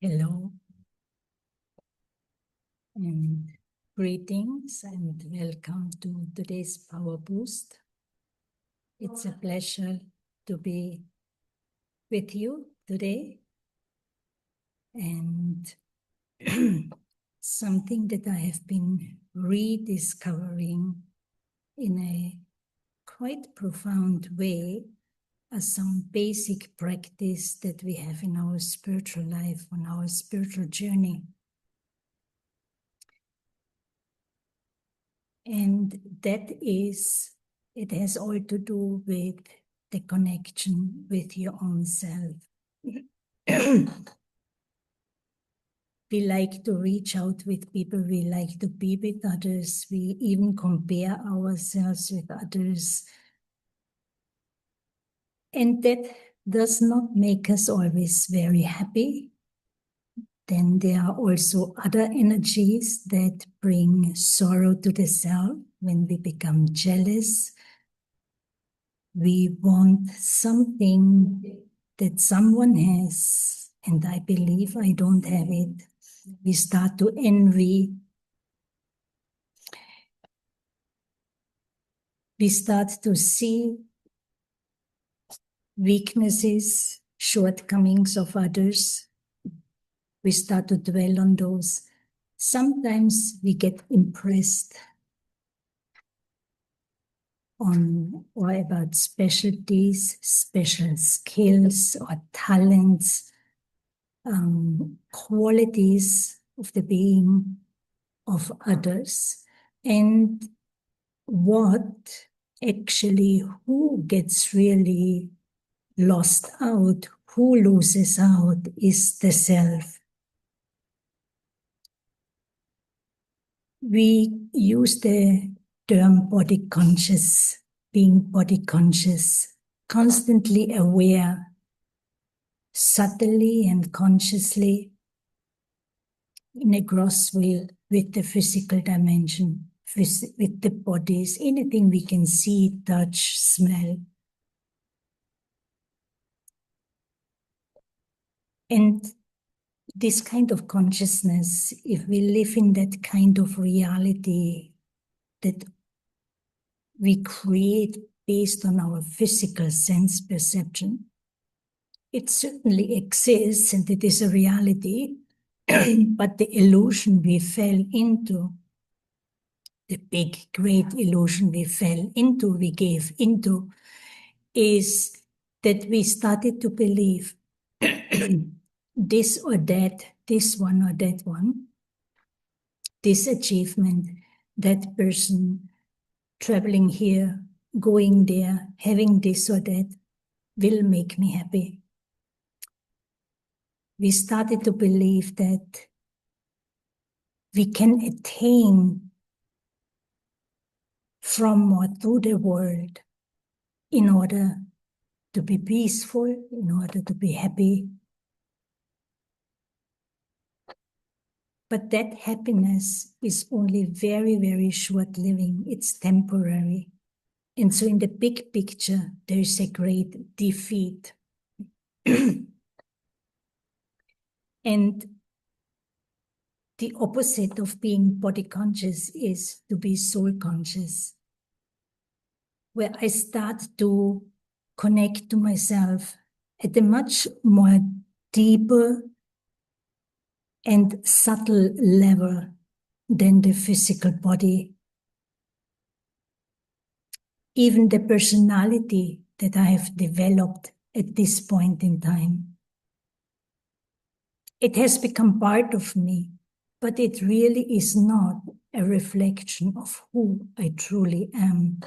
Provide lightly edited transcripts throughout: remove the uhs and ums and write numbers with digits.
Hello, and greetings, and welcome to today's Power Boost. It's a pleasure to be with you today, and something that I have been rediscovering in a quite profound way as some basic practice that we have in our spiritual life, on our spiritual journey. And that is, it has all to do with the connection with your own self. We like to reach out with people, we like to be with others, we even compare ourselves with others. And that does not make us always very happy. Then there are also other energies that bring sorrow to the self when we become jealous. We want something that someone has, and I believe I don't have it. We start to envy. We start to see weaknesses, shortcomings of others. We start to dwell on those. Sometimes we get impressed on or about specialties, special skills or talents, qualities of the being of others, and who gets really lost out, who loses out is the self. We use the term body conscious, being body conscious, constantly aware, subtly and consciously, in a gross way with the physical dimension, with the bodies, anything we can see, touch, smell. And this kind of consciousness, if we live in that kind of reality that we create based on our physical sense perception, it certainly exists and it is a reality, but the illusion we fell into, the big, great illusion we gave into, is that we started to believe this or that, this one or that one, this achievement, that person, traveling here, going there, having this or that, will make me happy. We started to believe that we can attain from or through the world in order to be peaceful, in order to be happy. But that happiness is only very, very short-living. It's temporary. And so in the big picture, there is a great defeat. And the opposite of being body conscious is to be soul conscious, where I start to connect to myself at a much more deeper and subtle level than the physical body. Even the personality that I have developed at this point in time, it has become part of me, but it really is not a reflection of who I truly am.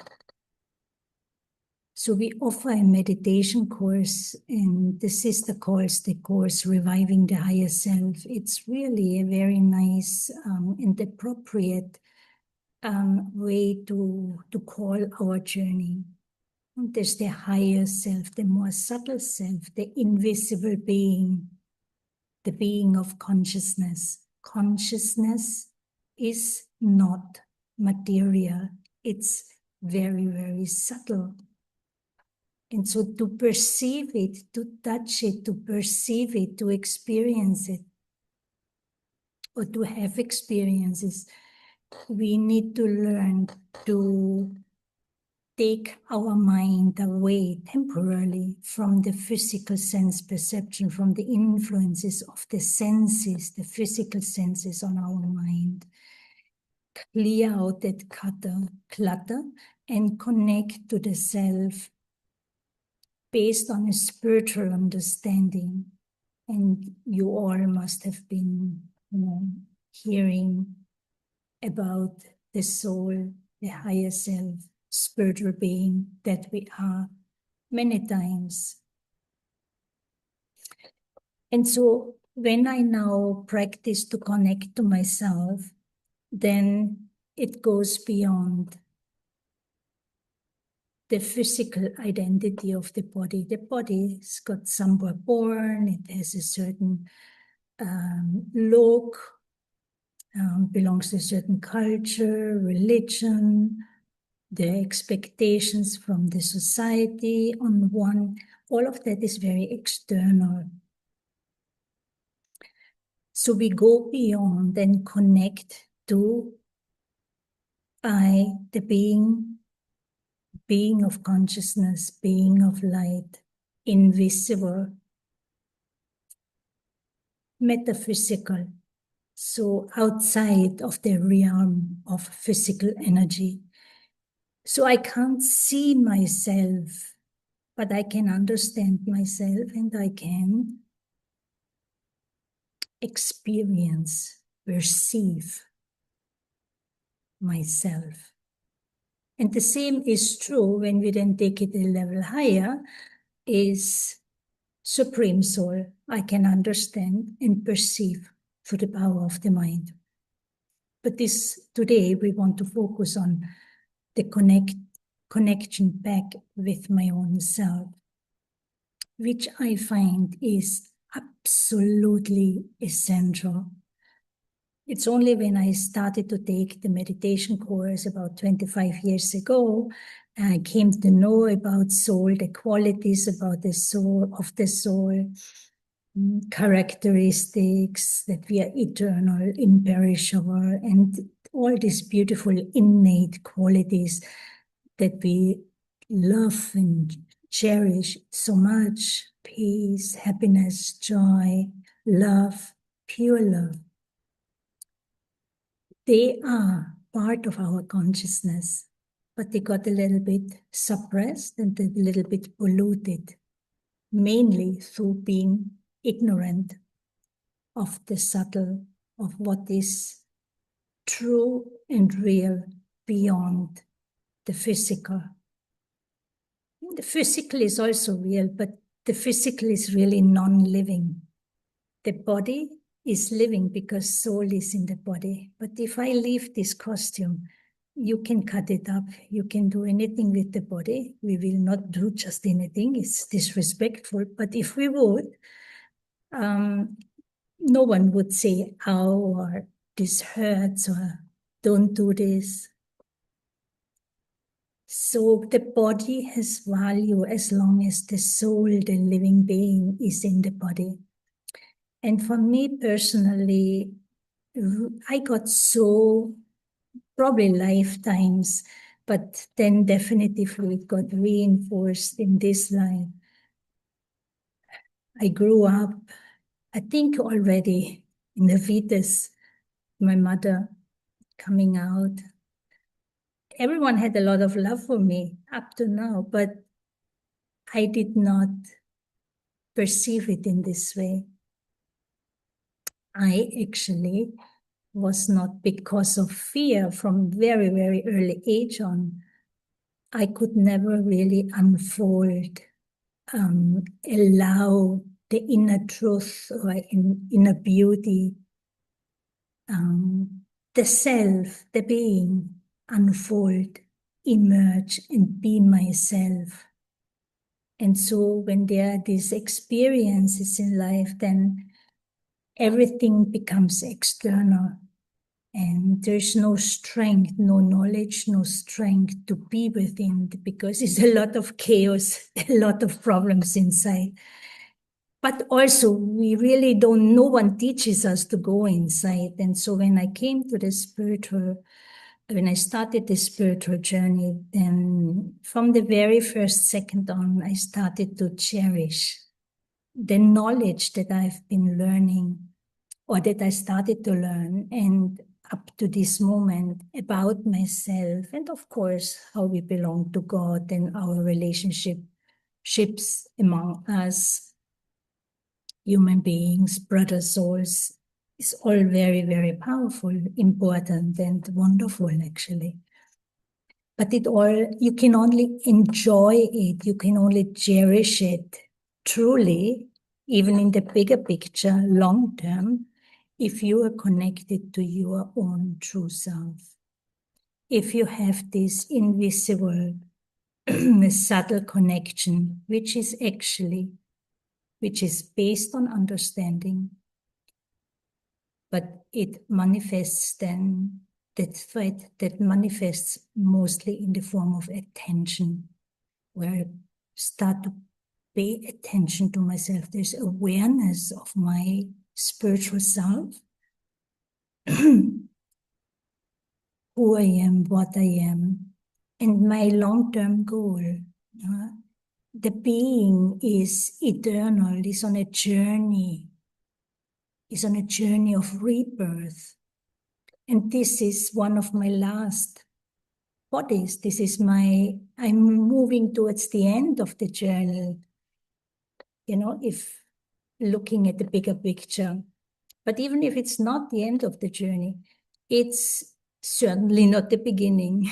So we offer a meditation course, and the sister calls the course Reviving the Higher Self. It's really a very nice and appropriate way to call our journey. There's the higher self, the more subtle self, the invisible being, the being of consciousness. Consciousness is not material. It's very, very subtle. And so to perceive it, to touch it, to perceive it, to experience it, or to have experiences, we need to learn to take our mind away temporarily from the physical sense perception, from the influences of the senses, the physical senses on our mind. Clear out that clutter and connect to the self based on a spiritual understanding. And you all must have been, hearing about the soul, the higher self, spiritual being that we are many times. And so when I now practice to connect to myself, then it goes beyond the physical identity of the body. The body's got somewhere born, it has a certain look, belongs to a certain culture, religion, the expectations from the society on one. All of that is very external. So we go beyond and connect to I, the being of consciousness, being of light, invisible, metaphysical, so outside of the realm of physical energy. So I can't see myself, but I can understand myself and I can experience, perceive myself. And the same is true when we then take it a level higher, is Supreme Soul. I can understand and perceive through the power of the mind. But today we want to focus on the connection back with my own self, which I find is absolutely essential. It's only when I started to take the meditation course about 25 years ago, I came to know about soul, the qualities about the soul, characteristics, that we are eternal, imperishable, and all these beautiful innate qualities that we love and cherish so much: peace, happiness, joy, love, pure love. They are part of our consciousness, but they got a little bit suppressed and a little bit polluted, mainly through being ignorant of the subtle, of what is true and real beyond the physical. The physical is also real, but the physical is really non-living. The body is living because soul is in the body. But if I leave this costume, you can cut it up. You can do anything with the body. We will not do just anything. It's disrespectful. But if we would, no one would say, "Ow," or "this hurts," or "don't do this." So the body has value as long as the soul, the living being, is in the body. And for me personally, I got so, probably lifetimes, but then definitively it got reinforced in this life. I grew up, I think already in the fetus, my mother coming out. Everyone had a lot of love for me up to now, but I did not perceive it in this way. I actually was not, because of fear from very, very early age on. I could never really unfold, allow the inner truth or inner beauty, the self, the being, unfold, emerge, and be myself. And so when there are these experiences in life, then everything becomes external. And there's no strength, no knowledge, no strength to be within, because it's a lot of chaos, a lot of problems inside. But also, we really don't, no one teaches us to go inside. And so when I came to the spiritual, when I started the spiritual journey, then from the very first second on, I started to cherish the knowledge that I've been learning, or that I started to learn, and up to this moment about myself, and of course, how we belong to God and our relationships among us, human beings, brother souls, is all very, very powerful, important, and wonderful, actually. But it all, you can only enjoy it, you can only cherish it truly, even in the bigger picture, long term, if you are connected to your own true self. If you have this invisible, subtle connection, which is based on understanding, but it manifests then, that manifests mostly in the form of attention, where I start to pay attention to myself. There's awareness of my spiritual self, who I am, what I am, and my long-term goal. The being is eternal, is on a journey of rebirth. And this is one of my last bodies. I'm moving towards the end of the journey, if looking at the bigger picture. But even if it's not the end of the journey, it's certainly not the beginning,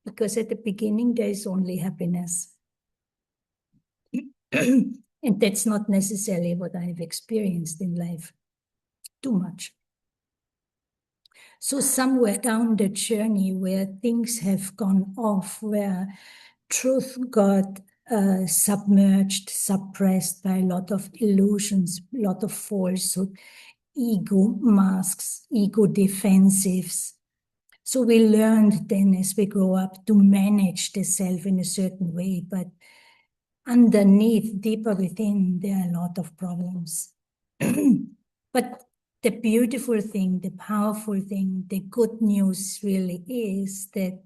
because at the beginning there is only happiness. And that's not necessarily what I've experienced in life too much. So somewhere down the journey where things have gone off, where truth got submerged, suppressed by a lot of illusions, a lot of falsehood, ego masks, ego defensives. So we learned then as we grow up to manage the self in a certain way, but underneath, deeper within, there are a lot of problems. But the beautiful thing, the powerful thing, the good news really is that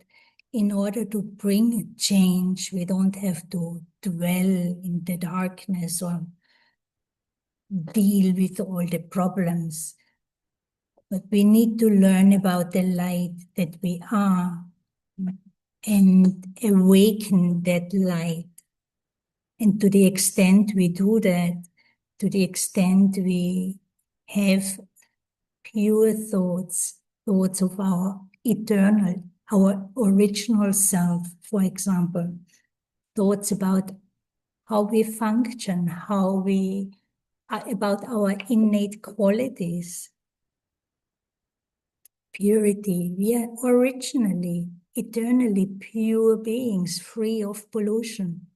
in order to bring change, we don't have to dwell in the darkness or deal with all the problems. But we need to learn about the light that we are and awaken that light. And to the extent we do that, to the extent we have pure thoughts of our eternal, our original self, for example, thoughts about how we function, about our innate qualities, purity. We are originally, eternally pure beings, free of pollution.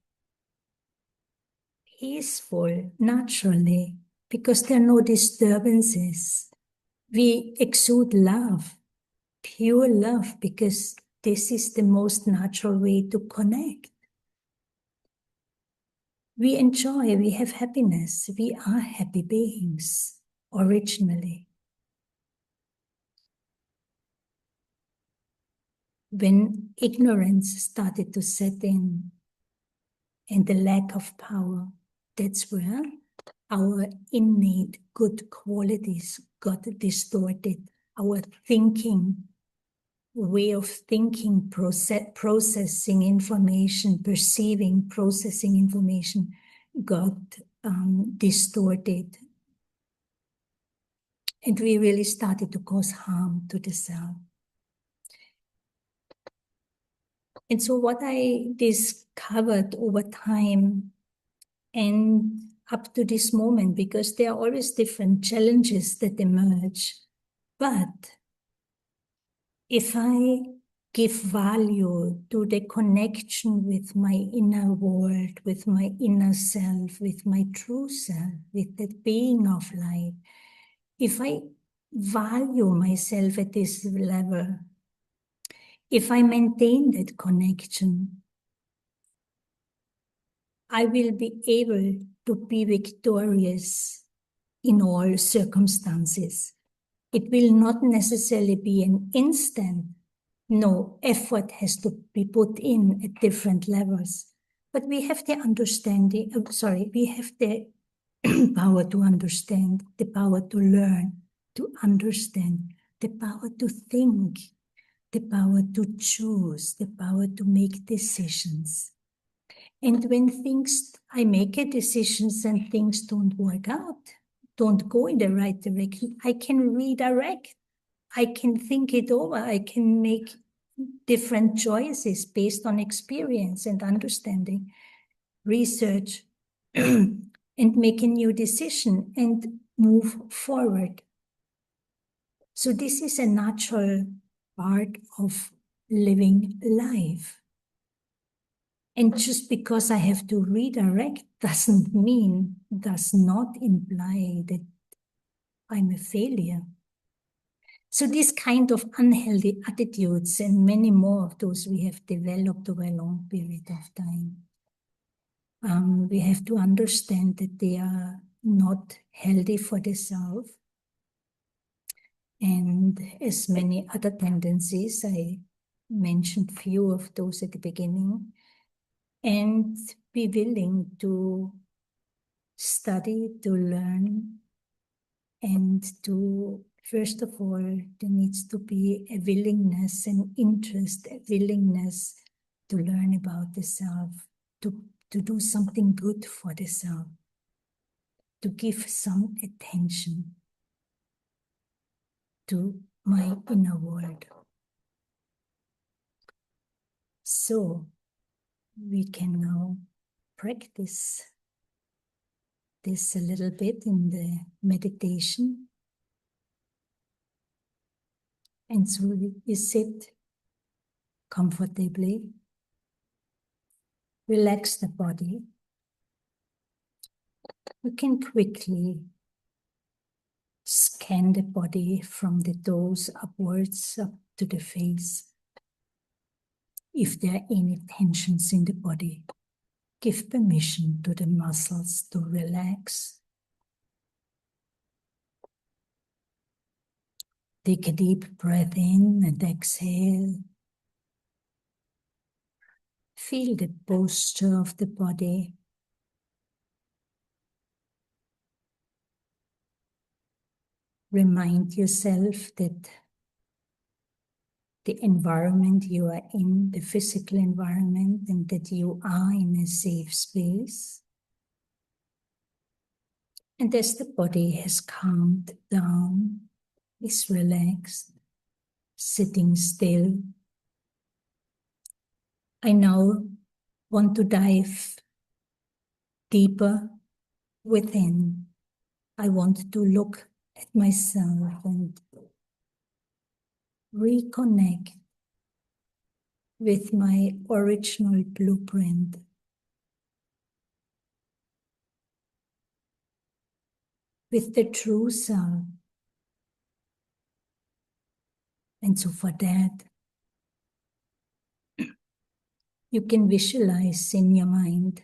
Peaceful, naturally, because there are no disturbances. We exude love, pure love, because this is the most natural way to connect. We enjoy, we have happiness. We are happy beings, originally. When ignorance started to set in and the lack of power, that's where our innate good qualities got distorted. Our thinking, way of thinking, processing information, perceiving, processing information got distorted. And we really started to cause harm to the self. And so what I discovered over time and up to this moment, because there are always different challenges that emerge, but if I give value to the connection with my inner world, with my inner self, with my true self, with that being of light, if I value myself at this level, if I maintain that connection, I will be able to be victorious in all circumstances. It will not necessarily be an instant. No, effort has to be put in at different levels. But we have the understanding, we have the power to understand, the power to learn, to understand, the power to think, the power to choose, the power to make decisions. And when I make a decisions and things don't work out, don't go in the right direction, I can redirect. I can think it over. I can make different choices based on experience and understanding, research, and make a new decision and move forward. So this is a natural part of living life. And just because I have to redirect does not imply that I'm a failure. So this kind of unhealthy attitudes and many more of those we have developed over a long period of time. We have to understand that they are not healthy for the self. And as many other tendencies, I mentioned few of those at the beginning, and be willing to study, to learn, and to, first of all, there needs to be a willingness, an interest, a willingness to learn about the self, to do something good for the self, to give some attention to my inner world. So we can now practice this a little bit in the meditation. And so you sit comfortably, relax the body. You can quickly scan the body from the toes upwards up to the face. If there are any tensions in the body, give permission to the muscles to relax. Take a deep breath in and exhale. Feel the posture of the body. Remind yourself that the environment you are in, the physical environment, and that you are in a safe space. And as the body has calmed down, is relaxed, sitting still, I now want to dive deeper within. I want to look at myself and reconnect with my original blueprint. With the true self. And so for that, you can visualize in your mind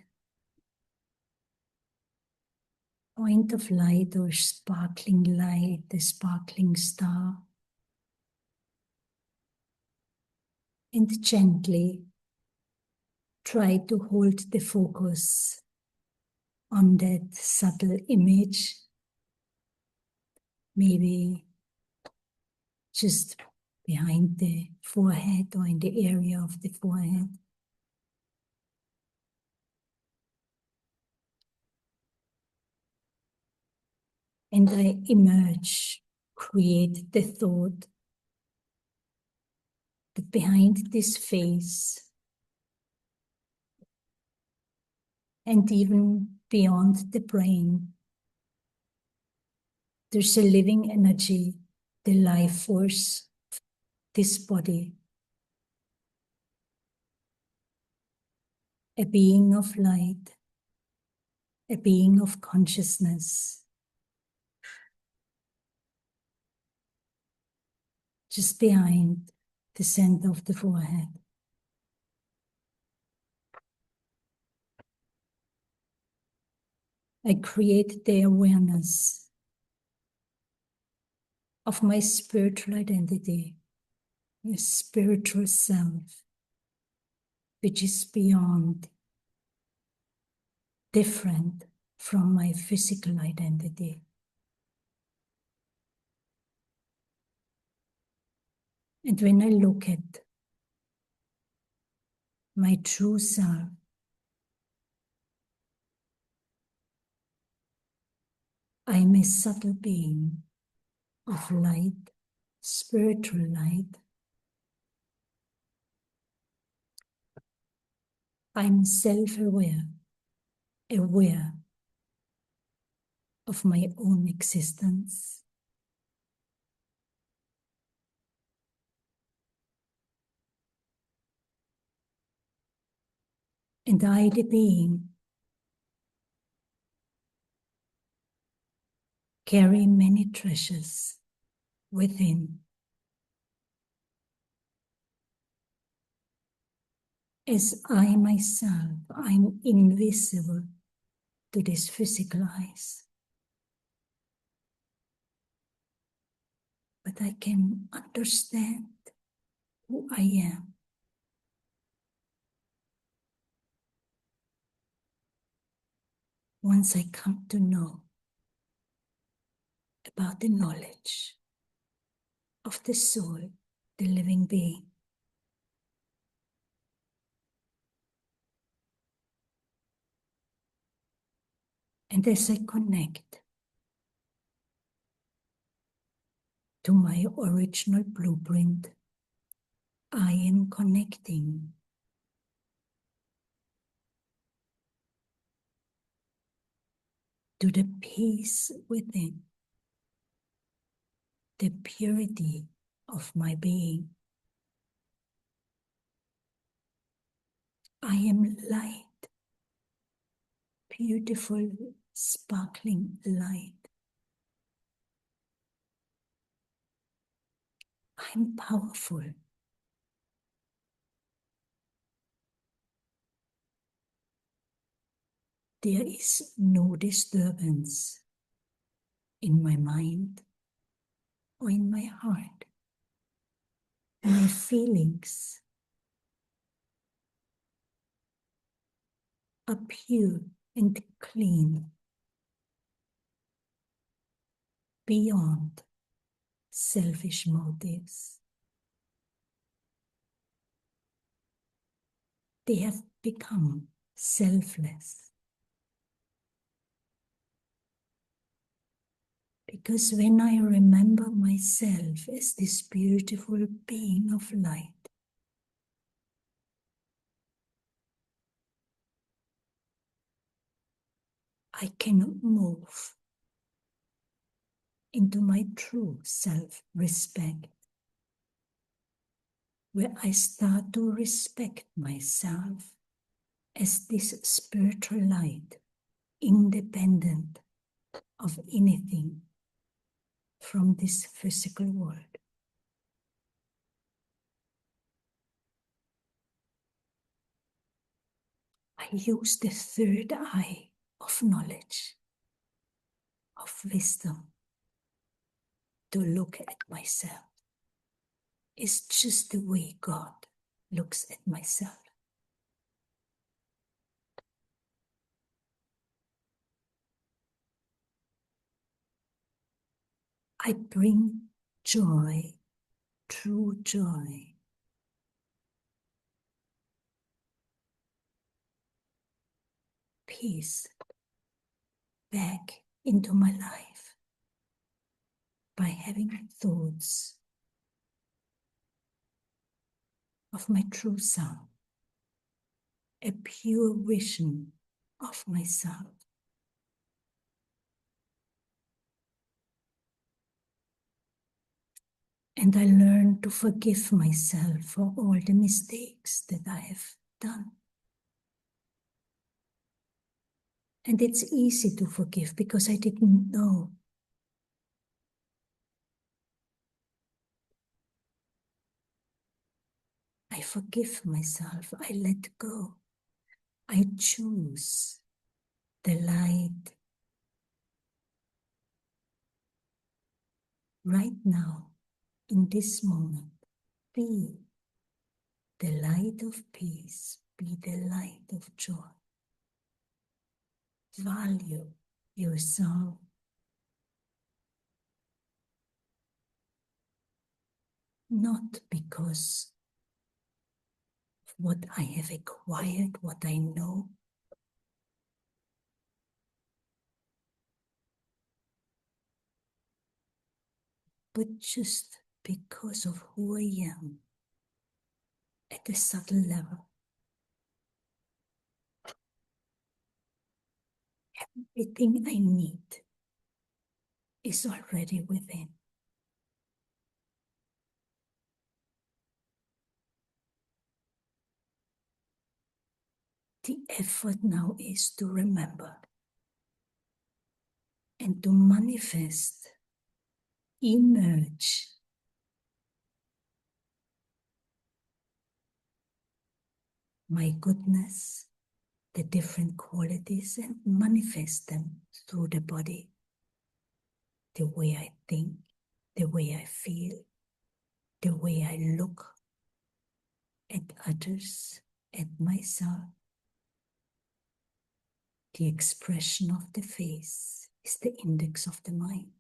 point of light or sparkling light, a sparkling star. And gently try to hold the focus on that subtle image. Maybe just behind the forehead or in the area of the forehead. And I emerge, create the thought that behind this face and even beyond the brain, there's a living energy, the life force of this body, a being of light, a being of consciousness, just behind the center of the forehead. I create the awareness of my spiritual identity, my spiritual self, which is beyond, different from my physical identity. And when I look at my true self, I am a subtle being of light, spiritual light. I'm self-aware, aware of my own existence. And I, the being, carry many treasures within. As I myself, I'm invisible to these physical eyes. But I can understand who I am. Once I come to know about the knowledge of the soul, the living being. And as I connect to my original blueprint, I am connecting to the peace within, the purity of my being. I am light, beautiful, sparkling light. I'm powerful. There is no disturbance in my mind or in my heart. My feelings are pure and clean, beyond selfish motives. They have become selfless. Because when I remember myself as this beautiful being of light, I can move into my true self-respect, where I start to respect myself as this spiritual light, independent of anything from this physical world. I use the third eye of knowledge, of wisdom, to look at myself. It's just the way God looks at myself. I bring joy, true joy, peace back into my life by having thoughts of my true self, a pure vision of myself. And I learn to forgive myself for all the mistakes that I have done. And it's easy to forgive because I didn't know. I forgive myself. I let go. I choose the light, right now, in this moment, be the light of peace, be the light of joy. Value yourself. Not because of what I have acquired, what I know, but just because of who I am at a subtle level. Everything I need is already within. The effort now is to remember and to manifest, emerge my goodness, the different qualities, and manifest them through the body, the way I think, the way I feel, the way I look at others, at myself. The expression of the face is the index of the mind.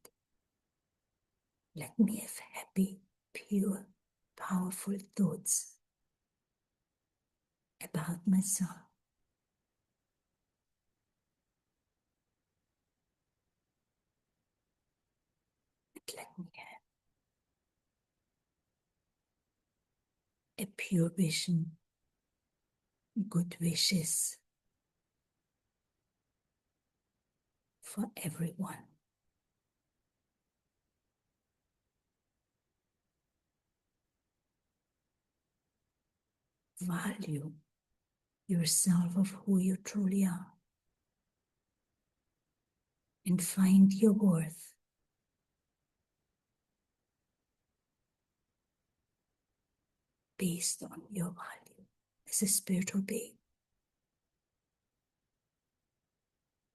Let me have happy, pure, powerful thoughts about myself. And let me have a pure vision, good wishes for everyone. Value yourself of who you truly are and find your worth based on your value as a spiritual being,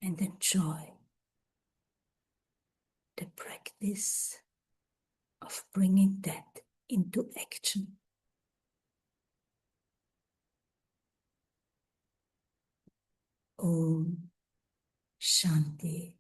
and enjoy the practice of bringing that into action. Om Shanti